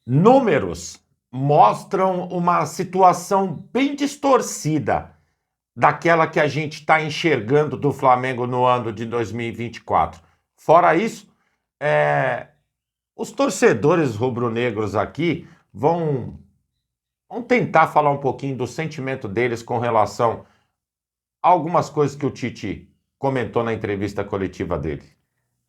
Números mostram uma situação bem distorcida daquela que a gente está enxergando do Flamengo no ano de 2024. Fora isso, os torcedores rubro-negros aqui vão tentar falar um pouquinho do sentimento deles com relação a algumas coisas que o Tite comentou na entrevista coletiva dele.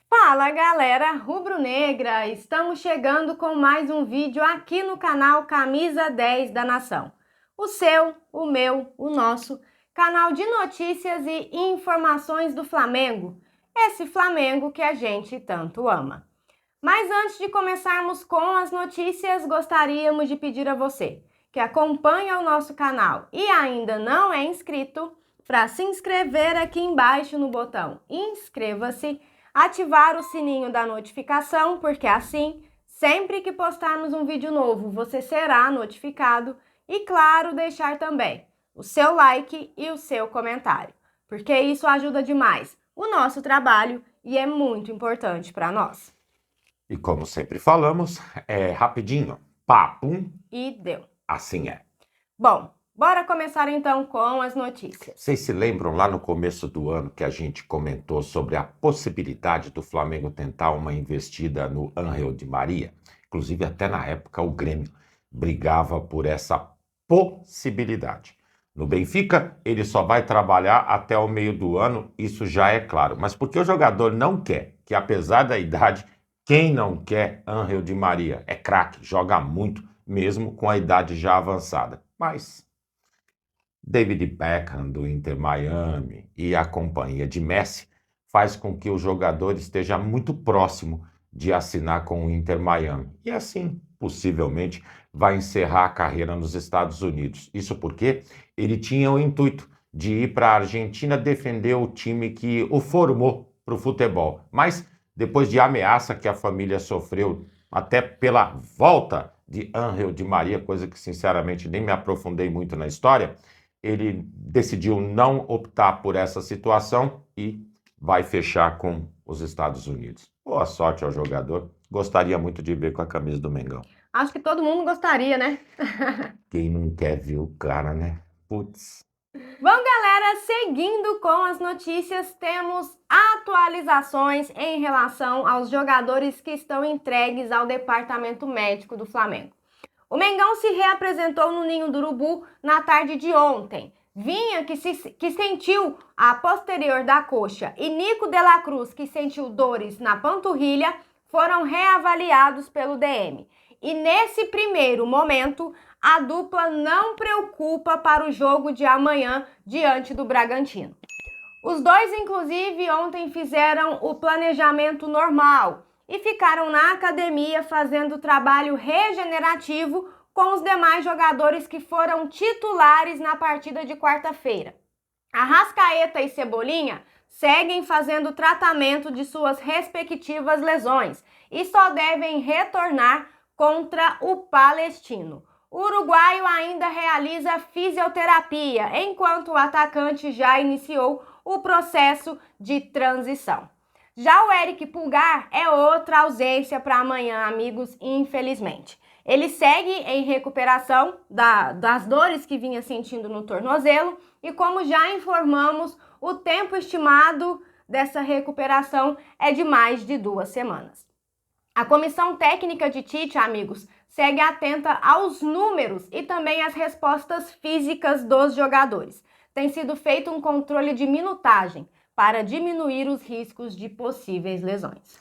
Fala galera rubro-negra, estamos chegando com mais um vídeo aqui no canal Camisa 10 da Nação. O seu, o meu, o nosso canal de notícias e informações do Flamengo. Esse Flamengo que a gente tanto ama. Mas antes de começarmos com as notícias, gostaríamos de pedir a você que acompanha o nosso canal e ainda não é inscrito, para se inscrever aqui embaixo no botão inscreva-se, ativar o sininho da notificação, porque assim, sempre que postarmos um vídeo novo, você será notificado e, claro, deixar também o seu like e o seu comentário, porque isso ajuda demais o nosso trabalho e é muito importante para nós. E como sempre falamos, é rapidinho, papum, E deu. Assim é. Bom, bora começar então com as notícias. Vocês se lembram lá no começo do ano que a gente comentou sobre a possibilidade do Flamengo tentar uma investida no Ángel Di Maria? Inclusive, até na época, o Grêmio brigava por essa possibilidade. No Benfica, ele só vai trabalhar até o meio do ano, isso já é claro. Mas porque o jogador não quer, que apesar da idade, quem não quer Ángel Di Maria? É craque, joga muito, mesmo com a idade já avançada. Mas David Beckham do Inter Miami e a companhia de Messi faz com que o jogador esteja muito próximo de assinar com o Inter Miami. E assim, possivelmente, vai encerrar a carreira nos Estados Unidos. Isso porque ele tinha o intuito de ir para a Argentina defender o time que o formou para o futebol. Mas, depois de ameaça que a família sofreu até pela volta de Ángel Di Maria, coisa que sinceramente nem me aprofundei muito na história, ele decidiu não optar por essa situação e vai fechar com os Estados Unidos. Boa sorte ao jogador. Gostaria muito de ver com a camisa do Mengão. Acho que todo mundo gostaria, né? Quem não quer ver o cara, né? Putz. Bom, galera, seguindo com as notícias, temos atualizações em relação aos jogadores que estão entregues ao departamento médico do Flamengo. O Mengão se reapresentou no Ninho do Urubu na tarde de ontem. Vinha, que sentiu a posterior da coxa, e Nico de la Cruz, que sentiu dores na panturrilha, foram reavaliados pelo DM. E nesse primeiro momento, a dupla não preocupa para o jogo de amanhã diante do Bragantino. Os dois, inclusive, ontem fizeram o planejamento normal e ficaram na academia fazendo trabalho regenerativo com os demais jogadores que foram titulares na partida de quarta-feira. Arrascaeta e Cebolinha seguem fazendo tratamento de suas respectivas lesões e só devem retornar contra o Palestino. O uruguaio ainda realiza fisioterapia, enquanto o atacante já iniciou o processo de transição. Já o Eric Pulgar é outra ausência para amanhã, amigos, infelizmente. Ele segue em recuperação das dores que vinha sentindo no tornozelo e, como já informamos, o tempo estimado dessa recuperação é de mais de 2 semanas. A comissão técnica de Tite, amigos, segue atenta aos números e também às respostas físicas dos jogadores. Tem sido feito um controle de minutagem para diminuir os riscos de possíveis lesões.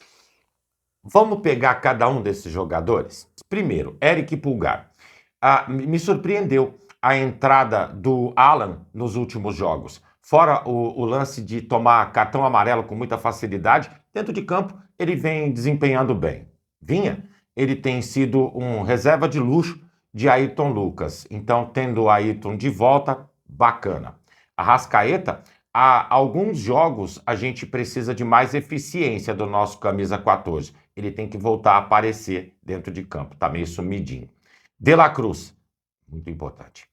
Vamos pegar cada um desses jogadores? Primeiro, Eric Pulgar. Me surpreendeu a entrada do Alan nos últimos jogos. Fora o lance de tomar cartão amarelo com muita facilidade, dentro de campo ele vem desempenhando bem. Vinha, ele tem sido um reserva de luxo de Ayrton Lucas. Então, tendo o Ayrton de volta, bacana. Arrascaeta, há alguns jogos a gente precisa de mais eficiência do nosso camisa 14. Ele tem que voltar a aparecer dentro de campo, tá meio sumidinho. De la Cruz, muito importante.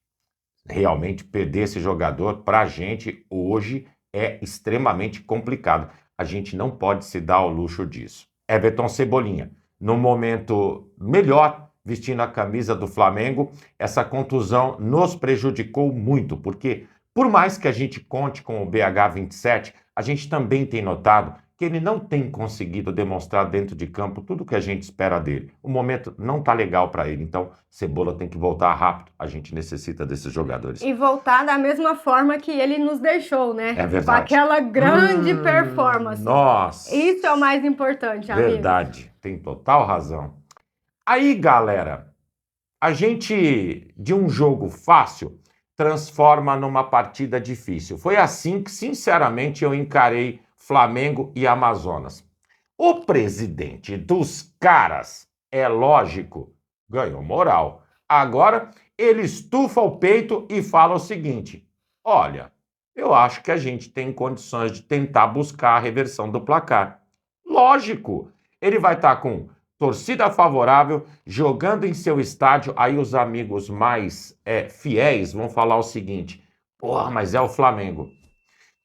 Realmente perder esse jogador pra gente hoje é extremamente complicado. A gente não pode se dar ao luxo disso. Everton Cebolinha, no momento melhor vestindo a camisa do Flamengo, essa contusão nos prejudicou muito, porque por mais que a gente conte com o BH27, a gente também tem notado que ele não tem conseguido demonstrar dentro de campo tudo o que a gente espera dele. O momento não está legal para ele, então Cebola tem que voltar rápido. A gente necessita desses jogadores. E voltar da mesma forma que ele nos deixou, né? É verdade. Com aquela grande performance. Nossa! Isso é o mais importante, amigo. Verdade, tem total razão. Aí, galera, a gente, de um jogo fácil, transforma numa partida difícil. Foi assim que, sinceramente, eu encarei Flamengo e Amazonas. O presidente dos caras, é lógico, ganhou moral. Agora, ele estufa o peito e fala o seguinte: olha, eu acho que a gente tem condições de tentar buscar a reversão do placar. Lógico, ele vai estar com torcida favorável, jogando em seu estádio, aí os amigos mais fiéis vão falar o seguinte: porra, mas é o Flamengo.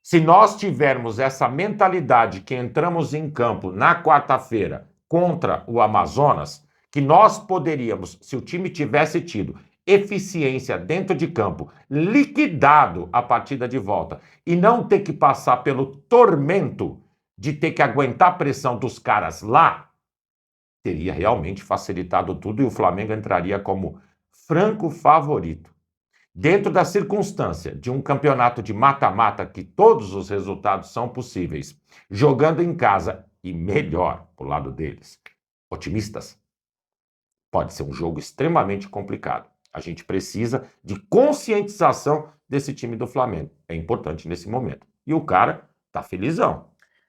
Se nós tivermos essa mentalidade que entramos em campo na quarta-feira contra o Amazonas, que nós poderíamos, se o time tivesse tido eficiência dentro de campo, liquidado a partida de volta e não ter que passar pelo tormento de ter que aguentar a pressão dos caras lá, teria realmente facilitado tudo e o Flamengo entraria como franco favorito. Dentro da circunstância de um campeonato de mata-mata que todos os resultados são possíveis, jogando em casa e melhor pro lado deles, otimistas, pode ser um jogo extremamente complicado. A gente precisa de conscientização desse time do Flamengo. É importante nesse momento. E o cara tá felizão.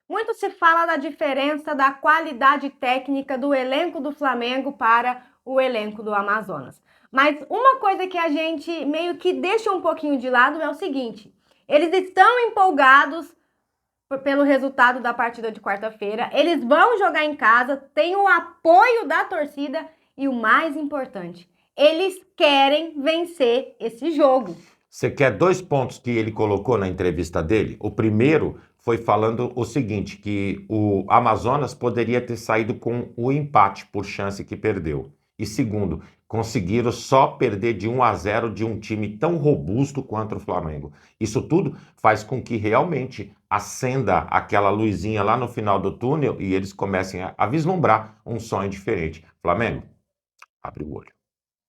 Muito se fala da diferença da qualidade técnica do elenco do Flamengo para o elenco do Amazonas. Mas uma coisa que a gente meio que deixa um pouquinho de lado é o seguinte: eles estão empolgados pelo resultado da partida de quarta-feira, eles vão jogar em casa, tem o apoio da torcida e o mais importante, eles querem vencer esse jogo. Você quer 2 pontos que ele colocou na entrevista dele? O primeiro foi falando o seguinte, que o Amazonas poderia ter saído com o empate por chance que perdeu. E segundo, conseguiram só perder de 1-0 de um time tão robusto quanto o Flamengo. Isso tudo faz com que realmente acenda aquela luzinha lá no final do túnel e eles comecem a vislumbrar um sonho diferente. Flamengo, abre o olho.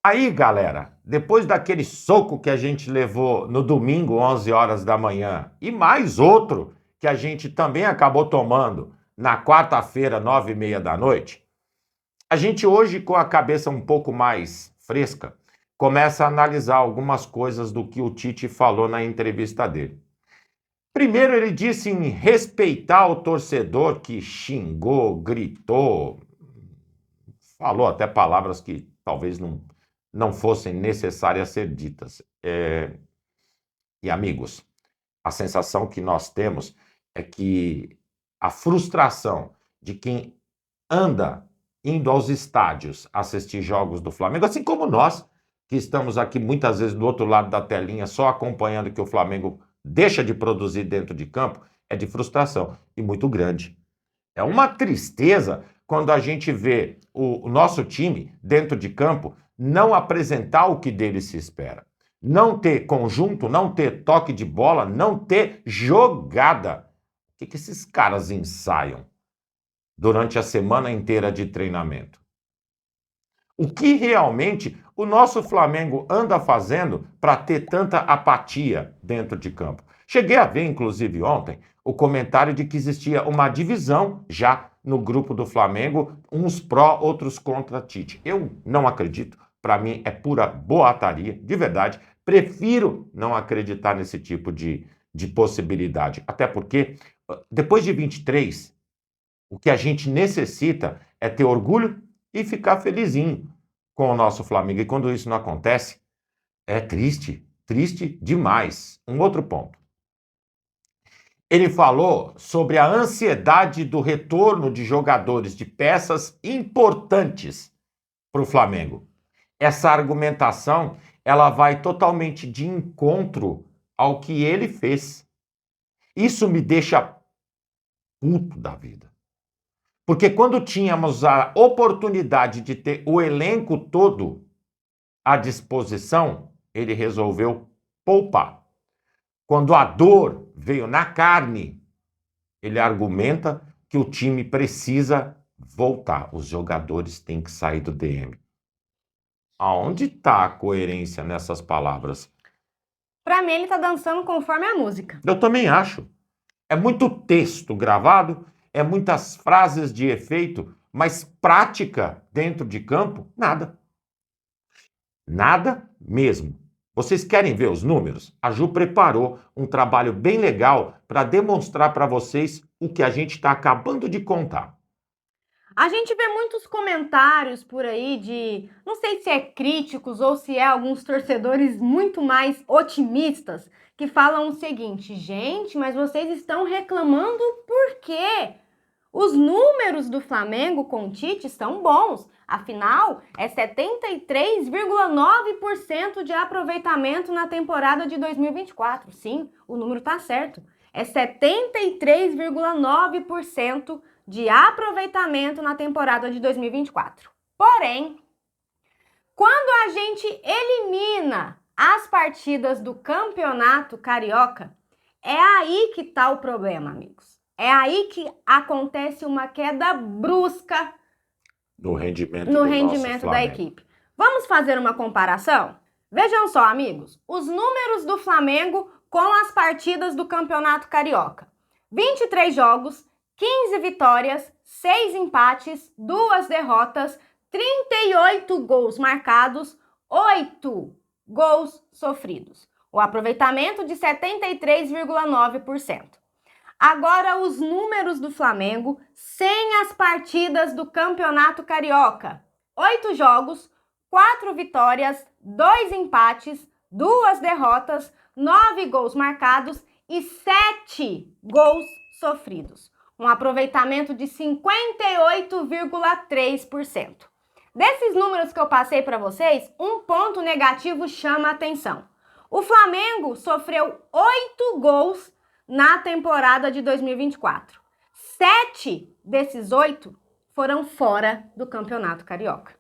Aí, galera, depois daquele soco que a gente levou no domingo, 11 horas da manhã, e mais outro que a gente também acabou tomando na quarta-feira, 9h30 da noite, a gente hoje, com a cabeça um pouco mais fresca, começa a analisar algumas coisas do que o Tite falou na entrevista dele. Primeiro, ele disse em respeitar o torcedor que xingou, gritou, falou até palavras que talvez não fossem necessárias ser ditas. E, amigos, a sensação que nós temos é que a frustração de quem anda indo aos estádios assistir jogos do Flamengo, assim como nós, que estamos aqui muitas vezes do outro lado da telinha só acompanhando que o Flamengo deixa de produzir dentro de campo, é de frustração e muito grande. É uma tristeza quando a gente vê o nosso time dentro de campo não apresentar o que dele se espera. Não ter conjunto, não ter toque de bola, não ter jogada. O que esses caras ensaiam durante a semana inteira de treinamento? O que realmente o nosso Flamengo anda fazendo para ter tanta apatia dentro de campo? Cheguei a ver, inclusive ontem, o comentário de que existia uma divisão já no grupo do Flamengo, uns pró, outros contra Tite. Eu não acredito, para mim é pura boataria, de verdade. Prefiro não acreditar nesse tipo de possibilidade, até porque depois de 23, o que a gente necessita é ter orgulho e ficar felizinho com o nosso Flamengo. E quando isso não acontece, é triste, triste demais. Um outro ponto. Ele falou sobre a ansiedade do retorno de jogadores, de peças importantes para o Flamengo. Essa argumentação, ela vai totalmente de encontro ao que ele fez. Isso me deixa puto da vida. Porque quando tínhamos a oportunidade de ter o elenco todo à disposição, ele resolveu poupar. Quando a dor veio na carne, ele argumenta que o time precisa voltar. Os jogadores têm que sair do DM. Aonde está a coerência nessas palavras? Pra mim, ele tá dançando conforme a música. Eu também acho. É muito texto gravado, é muitas frases de efeito, mas prática dentro de campo, nada. Nada mesmo. Vocês querem ver os números? A Ju preparou um trabalho bem legal para demonstrar para vocês o que a gente está acabando de contar. A gente vê muitos comentários por aí de, não sei se é críticos ou se é alguns torcedores muito mais otimistas, que falam o seguinte: gente, mas vocês estão reclamando por quê? Os números do Flamengo com o Tite são bons, afinal, é 73,9% de aproveitamento na temporada de 2024. Sim, o número tá certo. É 73,9% de aproveitamento na temporada de 2024. Porém, quando a gente elimina as partidas do Campeonato Carioca, é aí que tá o problema, amigos. É aí que acontece uma queda brusca No rendimento no do rendimento nosso da Flamengo. equipe. Vamos fazer uma comparação? Vejam só, amigos, os números do Flamengo com as partidas do Campeonato Carioca. 23 jogos, 15 vitórias, 6 empates, 2 derrotas, 38 gols marcados, 8 gols sofridos. O aproveitamento de 73,9%. Agora os números do Flamengo sem as partidas do Campeonato Carioca. 8 jogos, 4 vitórias, 2 empates, 2 derrotas, 9 gols marcados e 7 gols sofridos. Um aproveitamento de 58,3%. Desses números que eu passei para vocês, um ponto negativo chama a atenção. O Flamengo sofreu 8 gols na temporada de 2024. 7 desses 8 foram fora do Campeonato Carioca.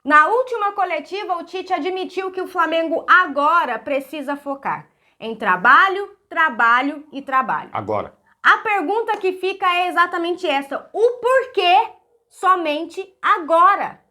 Na última coletiva, o Tite admitiu que o Flamengo agora precisa focar em trabalho, trabalho e trabalho. Agora, A pergunta que fica é exatamente essa: o porquê somente agora?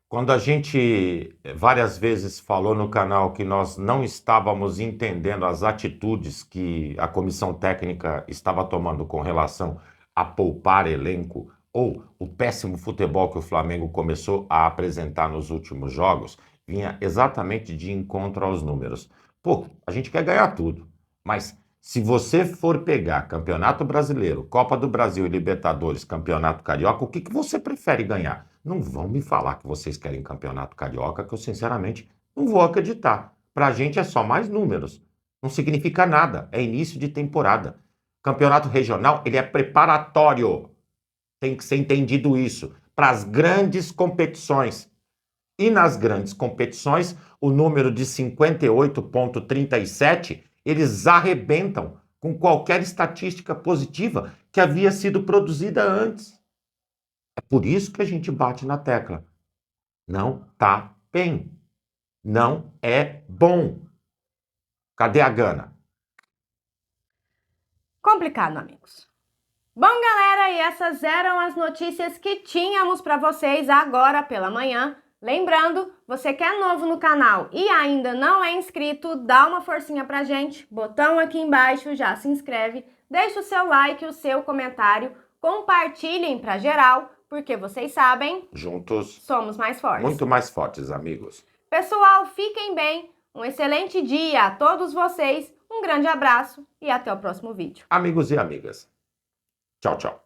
quando a gente várias vezes falou no canal que nós não estávamos entendendo as atitudes que a comissão técnica estava tomando com relação a poupar elenco ou o péssimo futebol que o Flamengo começou a apresentar nos últimos jogos, vinha exatamente de encontro aos números. Pô, a gente quer ganhar tudo, mas se você for pegar Campeonato Brasileiro, Copa do Brasil e Libertadores, Campeonato Carioca, o que você prefere ganhar? Não vão me falar que vocês querem Campeonato Carioca, que eu sinceramente não vou acreditar. Pra gente é só mais números. Não significa nada, é início de temporada. Campeonato regional, ele é preparatório. Tem que ser entendido isso. Para as grandes competições. E nas grandes competições, o número de 58,37, eles arrebentam com qualquer estatística positiva que havia sido produzida antes. É por isso que a gente bate na tecla. Não tá bem. Não é bom. Cadê a Gana? Complicado, amigos. Bom, galera, e essas eram as notícias que tínhamos para vocês agora pela manhã. Lembrando, você que é novo no canal e ainda não é inscrito, dá uma forcinha pra gente, botão aqui embaixo, já se inscreve, deixa o seu like, o seu comentário, compartilhem pra geral, porque vocês sabem, juntos somos mais fortes. Muito mais fortes, amigos. Pessoal, fiquem bem, um excelente dia a todos vocês, um grande abraço e até o próximo vídeo. Amigos e amigas. Tchau, tchau.